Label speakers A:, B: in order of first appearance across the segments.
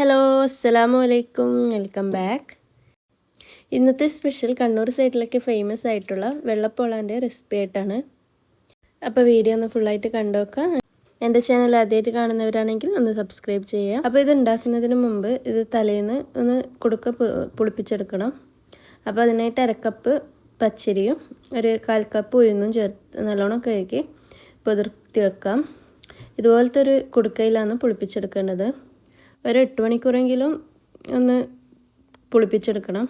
A: Hello അസ്സലാമു അലൈക്കും welcome back. ഇന്നത്തെ സ്പെഷ്യൽ കണ്ണൂർ സൈഡിലൊക്കെ ഫേമസ് ആയിട്ടുള്ള വെള്ളപ്പോളാൻ്റെ റെസിപ്പി ആയിട്ടാണ്. അപ്പോൾ വീഡിയോ ഒന്ന് ഫുള്ളായിട്ട് കണ്ടുനോക്കാം. എൻ്റെ ചാനൽ ആദ്യമായിട്ട് കാണുന്നവരാണെങ്കിൽ ഒന്ന് സബ്സ്ക്രൈബ് ചെയ്യുക. അപ്പോൾ ഇത് ഉണ്ടാക്കുന്നതിന് മുമ്പ് ഇത് തലേന്ന് ഒന്ന് കുടുക്ക പുളിപ്പിച്ചെടുക്കണം. അപ്പോൾ അതിനായിട്ട് അരക്കപ്പ് പച്ചരിയും ഒരു 1/4 കപ്പ് ഉഴുന്നും ചേർത്ത് നല്ലോണം കഴുകി പുതിർത്തി വെക്കാം. ഇതുപോലത്തെ ഒരു കുടുക്കയിലാണ് പുളിപ്പിച്ചെടുക്കേണ്ടത്. ഒരു 8 മണിക്കൂറെങ്കിലും ഒന്ന് പുളിപ്പിച്ചെടുക്കണം.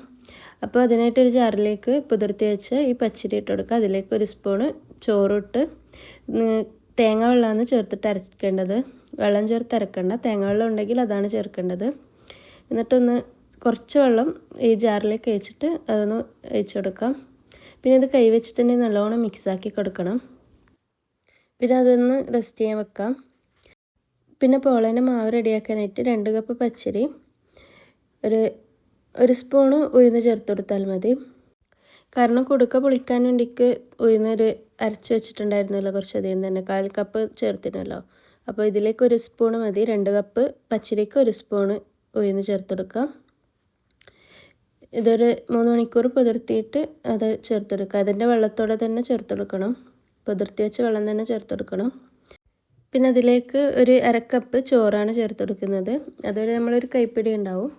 A: അപ്പോൾ അതിനായിട്ടൊരു ജാറിലേക്ക് പുതിർത്തി വെച്ച് ഈ പച്ചരി ഇട്ട് കൊടുക്കുക. അതിലേക്ക് ഒരു സ്പൂണ് ചോറിട്ട് തേങ്ങ വെള്ളമാണ് ചേർത്തിട്ട് അരക്കേണ്ടത്. വെള്ളം ചേർത്ത് അരക്കണ്ട, തേങ്ങ വെള്ളം ഉണ്ടെങ്കിൽ അതാണ് ചേർക്കേണ്ടത്. എന്നിട്ടൊന്ന് കുറച്ച് വെള്ളം ഈ ജാറിലേക്ക് ഒഴിച്ചിട്ട് അതൊന്ന് ഒഴിച്ചു കൊടുക്കാം. പിന്നെ ഇത് കൈ വെച്ചിട്ട് നല്ലോണം മിക്സാക്കി കൊടുക്കണം. പിന്നെ അതൊന്ന് റെസ്റ്റ് ചെയ്യാൻ വെക്കാം. പിന്നെ പോളേൻ്റെ മാവ് റെഡിയാക്കാനായിട്ട് 2 കപ്പ് പച്ചരി ഒരു സ്പൂണ് ഉഴുന്ന് ചേർത്ത് കൊടുത്താൽ മതി. കാരണം കുടുക്ക പൊളിക്കാൻ വേണ്ടിക്ക് ഉഴുന്നൊരു അരച്ച് വെച്ചിട്ടുണ്ടായിരുന്നല്ലോ, കുറച്ചധികം തന്നെ 1/4 കപ്പ് ചേർത്തിനല്ലോ. അപ്പോൾ ഇതിലേക്ക് 1 സ്പൂണ് മതി. 2 കപ്പ് പച്ചരിക്ക് 1 സ്പൂണ് ഉഴുന്ന് ചേർത്ത് കൊടുക്കാം. ഇതൊരു 3 മണിക്കൂർ പുതിർത്തിയിട്ട് അത് ചേർത്തെടുക്കുക. അതിൻ്റെ വെള്ളത്തോടെ തന്നെ ചേർത്തെടുക്കണം. പുതിർത്തി വെച്ച വെള്ളം തന്നെ ചേർത്തെടുക്കണം. പിന്നെ അതിലേക്ക് ഒരു 1/2 കപ്പ് ചോറാണ് ചേർത്ത് കൊടുക്കുന്നത്. അതുപോലെ നമ്മളൊരു കൈപ്പിടി ഉണ്ടാവും.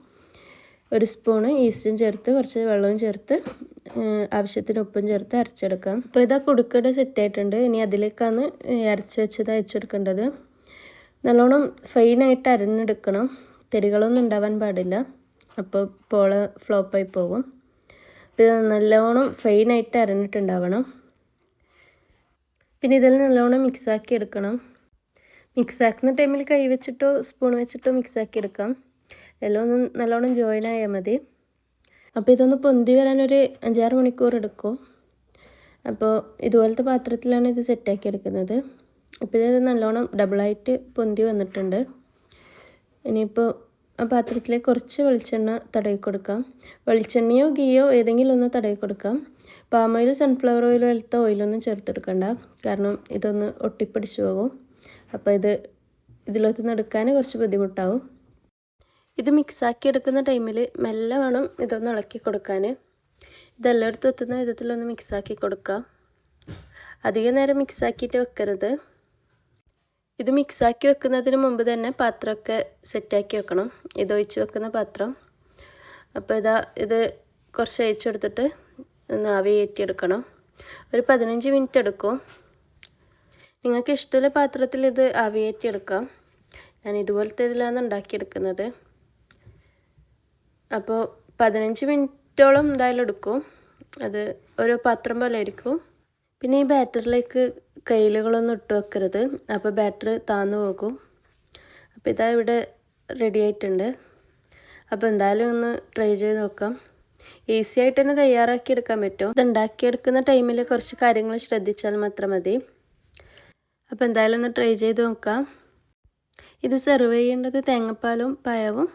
A: 1 സ്പൂണ് ഈസ്റ്റും ചേർത്ത് കുറച്ച് വെള്ളവും ചേർത്ത് ആവശ്യത്തിന് ഉപ്പും ചേർത്ത് അരച്ചെടുക്കാം. അപ്പോൾ ഇതാ കുടുക്കയുടെ സെറ്റായിട്ടുണ്ട്. ഇനി അതിലേക്കാണ് അരച്ച് വെച്ചത് അയച്ചെടുക്കേണ്ടത്. നല്ലോണം ഫൈനായിട്ട് അരഞ്ഞെടുക്കണം. തെരികളൊന്നും ഉണ്ടാവാൻ പാടില്ല, അപ്പോൾ പോള ഫ്ലോപ്പായി പോകും. അപ്പോൾ ഇത് നല്ലോണം ഫൈനായിട്ട് അരഞ്ഞിട്ടുണ്ടാവണം. പിന്നെ ഇതിൽ നല്ലോണം മിക്സാക്കി എടുക്കണം. മിക്സാക്കുന്ന ടൈമിൽ കൈ വെച്ചിട്ടോ സ്പൂൺ വെച്ചിട്ടോ മിക്സാക്കി എടുക്കാം. എല്ലാം ഒന്ന് നല്ലോണം ജോയിൻ ആയാൽ മതി. അപ്പോൾ ഇതൊന്ന് പൊന്തി വരാനൊരു 5-6 മണിക്കൂർ എടുക്കും. അപ്പോൾ ഇതുപോലത്തെ പാത്രത്തിലാണ് ഇത് സെറ്റാക്കി എടുക്കുന്നത്. അപ്പോൾ ഇത് നല്ലോണം ഡബിളായിട്ട് പൊന്തി വന്നിട്ടുണ്ട്. ഇനിയിപ്പോൾ ആ പാത്രത്തിലേക്ക് കുറച്ച് വെളിച്ചെണ്ണ തടവി കൊടുക്കാം. വെളിച്ചെണ്ണയോ ഗീയോ ഏതെങ്കിലും ഒന്ന് തടവി കൊടുക്കാം. പാം ഓയിൽ, സൺഫ്ലവർ ഓയിൽ പോലത്തെ ഓയിലൊന്നും ചേർത്തെടുക്കണ്ട, കാരണം ഇതൊന്ന് ഒട്ടിപ്പിടിച്ച് പോകും. അപ്പോൾ ഇതിലൊത്തുനിന്ന് എടുക്കാൻ കുറച്ച് ബുദ്ധിമുട്ടാവും. ഇത് മിക്സാക്കി എടുക്കുന്ന ടൈമിൽ മെല്ലെ വേണം ഇതൊന്ന് ഇളക്കി കൊടുക്കാൻ. ഇതെല്ലായിടത്തും എത്തുന്ന വിധത്തിലൊന്ന് മിക്സാക്കി കൊടുക്കുക. അധികം നേരം മിക്സാക്കിയിട്ട് വെക്കരുത്. ഇത് മിക്സാക്കി വെക്കുന്നതിന് മുമ്പ് തന്നെ പാത്രമൊക്കെ സെറ്റാക്കി വെക്കണം. ഇതൊഴിച്ച് വെക്കുന്ന പാത്രം. അപ്പോൾ ഇത് കുറച്ച് ഒഴിച്ചെടുത്തിട്ട് ഒന്ന് ആവി കയറ്റിയെടുക്കണം. ഒരു 15 മിനിറ്റ് എടുക്കും. നിങ്ങൾക്ക് ഇഷ്ടമുള്ള പാത്രത്തിൽ ഇത് ആവി കയറ്റിയെടുക്കാം. ഞാൻ ഇതുപോലത്തെ ഇതിലാണ് ഉണ്ടാക്കിയെടുക്കുന്നത്. അപ്പോൾ 15 മിനിറ്റോളം എന്തായാലും എടുക്കും. അത് ഓരോ പാത്രം പോലെ ആയിരിക്കും. പിന്നെ ഈ ബാറ്ററിലേക്ക് കയ്യിലുകളൊന്നും ഇട്ട് വെക്കരുത്, അപ്പോൾ ബാറ്റർ താന്നു പോകും. അപ്പോൾ ഇതാ ഇവിടെ റെഡി ആയിട്ടുണ്ട്. അപ്പോൾ എന്തായാലും ഒന്ന് ട്രൈ ചെയ്ത് നോക്കാം. ഈസി ആയിട്ട് തന്നെ തയ്യാറാക്കി എടുക്കാൻ പറ്റും. ഇത് ഉണ്ടാക്കിയെടുക്കുന്ന ടൈമിൽ കുറച്ച് കാര്യങ്ങൾ ശ്രദ്ധിച്ചാൽ മാത്രം മതി. അപ്പോൾ എന്തായാലും ഒന്ന് ട്രൈ ചെയ്ത് നോക്കാം. ഇത് സെർവ് ചെയ്യേണ്ടത് തേങ്ങാപ്പാലും പഴവും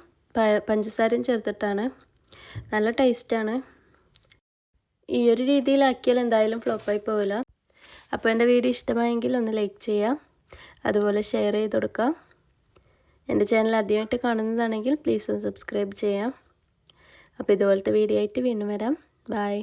A: പഞ്ചസാരയും ചേർത്തിട്ടാണ്. നല്ല ടേസ്റ്റാണ്. ഈ ഒരു രീതിയിലാക്കിയാൽ എന്തായാലും ഫ്ലോപ്പായി പോവില്ല. അപ്പോൾ എൻ്റെ വീഡിയോ ഇഷ്ടമായെങ്കിൽ ഒന്ന് ലൈക്ക് ചെയ്യാം, അതുപോലെ ഷെയർ ചെയ്ത് കൊടുക്കാം. എൻ്റെ ചാനൽ ആദ്യമായിട്ട് കാണുന്നതാണെങ്കിൽ പ്ലീസ് ഒന്ന് സബ്സ്ക്രൈബ് ചെയ്യാം. അപ്പോൾ ഇതുപോലത്തെ വീഡിയോ ആയിട്ട് വീണ്ടും വരാം. ബൈ.